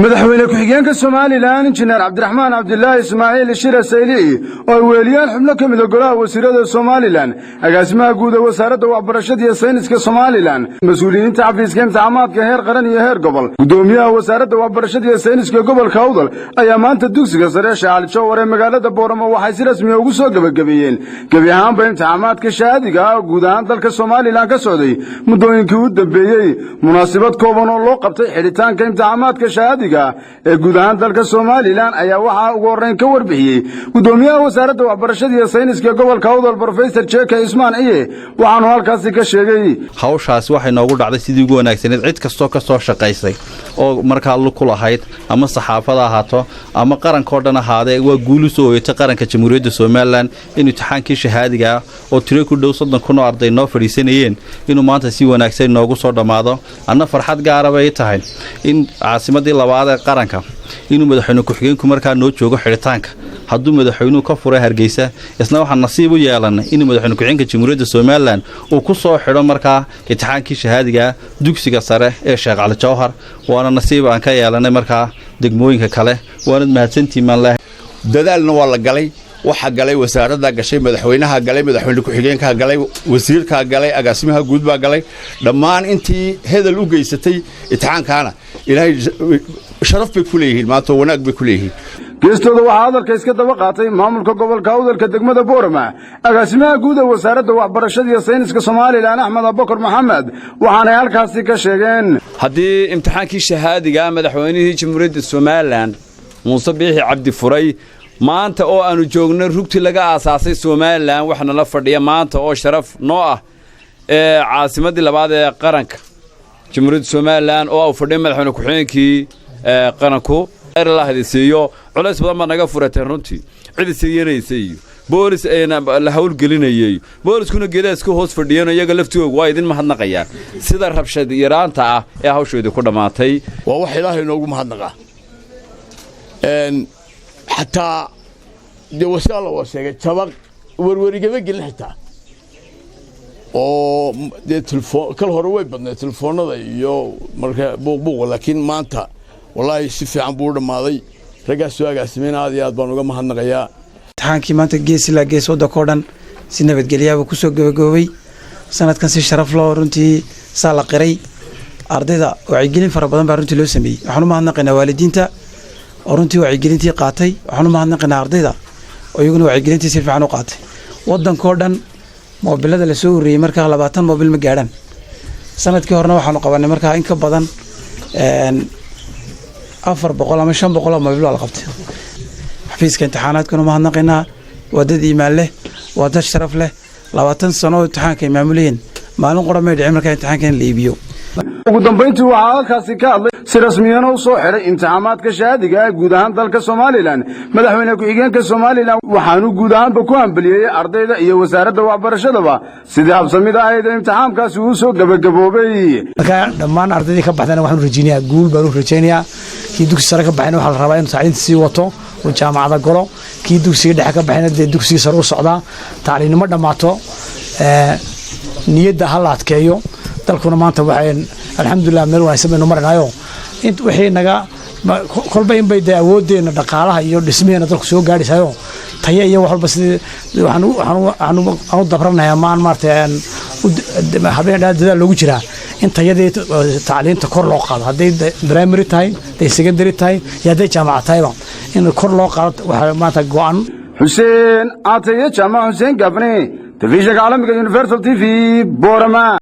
madaxweyne ku-xigeenka Soomaaliland injineer Cabdiraxmaan Cabdullaahi Ismaaciil Shir Sayli oo weeliyaan xubno ka mid ah golaha wasiirada Soomaaliland agaasimaha guud ee wasaaradda waxbarashada iyo sayniska Soomaaliland mas'uuliyiinta xafiiska imtixaanaadka heer qaran iyo heer gobol gudoomiyaha wasaaradda waxbarashada iyo sayniska gobolka Awdal ayaa maanta dugsiga sare Shaal Jowhar ee magaalada Booramo waxay si rasmi ah ugu soo gabagabeeyeen gabi ahaanba imtixaanaadka shahaadiga ah guud ahaan dalka Soomaaliland ka socday muddooyinkii u dambeeyay munaasabad kooban oo loo qabtay xiritaanka imtixaanaadka shahaadiga ee guud ahaan dalka Soomaaliland ayaa waxa ugu horeyn ka warbixiyay gudoomiyaha wasaaradda waxbarashada iyo sayniska gobolka Awdal Professor Cheeka Ismaan Iye waxaanu halkaas ka sheegay hawshaas waxay noogu dhacday sidii ugu wanaagsaneed cid kastoo ka soo shaqaysay oo markaa ku lahayd ama saxaafada ahaato ama qaranka dhan ahaadee waa guul soo hoyatay qaranka Jamhuuriyadda Soomaaliland in imtixaankii shahaadiga oo tiro ku dhow 30 kun oo arday noo fadhiisanayeen inuu maanta si wanaagsan noogu soo dhamaado anna farxad gaar ah ay tahay in caasimadii qaranka inuu madaxweyne ku-xigeenku markaa noo joogo xiritaanka hadduu madaxweynuhu ka furay Hargeysa isna waxa nasiib u yeelanay in madaxweyne ku-xigeenka Jamhuuriyadda Soomaaliland uu ku soo xiro markaa imtixaankii shahaadiga dugsiga sare ee Sheekh Cali Jowhar waana nasiib aan ka yeelanay markaa degmooyinka kale waana mahadsantiin man leh dadaalna waa la galay waxa galay wasaaradda gashay madaxweynaha galay madaxweyne ku-xigeenka galay wasiirka galay agaasimaha guud baa galay dhammaan intii hedal u geysatay imtixaankana ilaahay sharaf bay ku leeyihiin maanta wanaag bay ku leeyihiin geestooda waxaa hadalka iska daba qaatay maamulka gobolka Awdalka degmada Boorama agaasimaha guud ee wasaaradda waxbarashada iyo sayniska Soomaaliland Axmed Abubakar Maxamed waxaana halkaas ka sheegeen haddii imtixaankii shahaadiga madaxweynihii Jamhuuriyadda Soomaaliland Muuse Biixi Cabdi Furay maanta oo aanu joogno rugti laga aasaasay Soomaaliland waxna la fadhiya maanta oo sharaf noo ah ee caasimadii labaad ee qaranka Jamhuuriyadda Soomaaliland oo uu fadhiyo madaxweyne ku-xigeenkii qaranku la hadisiyo culays badan ma naga furateen runtii cid siiyeenaysay boolis ayna la hawl gelinayay booliskuna geedaska hoos fadhiyeen iyaga laftooda waa idin mahadnaqayaan sida rabshad yaraanta ah ee hawsheedu ku dhamaatay waa wax Ilaahay noogu mahadnaqa حتى دي وسائل وسائل تبق وروريجا جل حتى أو دي تلفون كل هروي بدنا تلفون هذا يو مركب بوق لكن ما أنت والله يشوف عن بورد ماضي رجع سواق اسمين هذه أضبانو جم هالنقيا تحكي ما تجيس لا جيس وده كورن سنة بتجليها بكسوق جوي سنة كان شرف له رنتي سال قري أرضي ذا وعجلين فربنا برنتي لو سمي إحنا ما هنقنا والدين تا runtii wacyigelintii qaatay waxaanu mahadnaqaynaa ardayda oo iyaguna wacyigelintii si fiican u qaatay wadanka oo dhan moobilada la soo ururiyay markaa 20 moobil ma gaadhan sanadkii horena waxaanu qabanay markaa in ka badan 400 ama 500 moobil la qabtay xafiiska imtixaanaadkuna mahadnaqaynaa wadad iimaan leh wadad sharaf leh 20 sano imtixaanka maamulayeen maalin qora may dhicin markaa imtixaanka in la iibiyo ugu dambeyntii waxaa halkaas ka hadlay si rasmiyan oo soo xiray imtixaanaadka shahaadiga ee guud ahaan dalka Soomaaliland madaxweyne ku-xigeenka Soomaaliland waxaanu guud ahaanba ku hambaliyay ardayda iyo wasaaradda waxbarashadaba sidii habsamida ahayd imtixaankaasi uu soo gabagaboobay marka dhammaan ardaydii ka baxdana waxaan rajaynayaa guul baan u rajaynayaa kii dugsiga sare ka baxayna waxa la rabaa inuu tacliinta sii wato oo jaamacada galo kii dugsiga dhexe ka baxayna dugsiga sare u socda tacliinimo dhamaato niyadda hal adkeeyo dalkuna maanta waxaan alxamdulillah meel wanaagsan baynu maraynayo inta wixii naga kolba in bay awoodeena dhaqaalaha iyo dhismeena dalku soo gaadhisayo tayo iyo walba sidii waxaan dabranayaa maan maartaan habeen dadaal loogu jiraa in tayadii tacliinta kor loo qaado haday primary tahay haday secondary tahay iyo haday jaamacad tahay in kor loo qaado waxa maanta go'an Hussein Ataye Jama Hussein Gabni television caalamiga Universal TV Boorama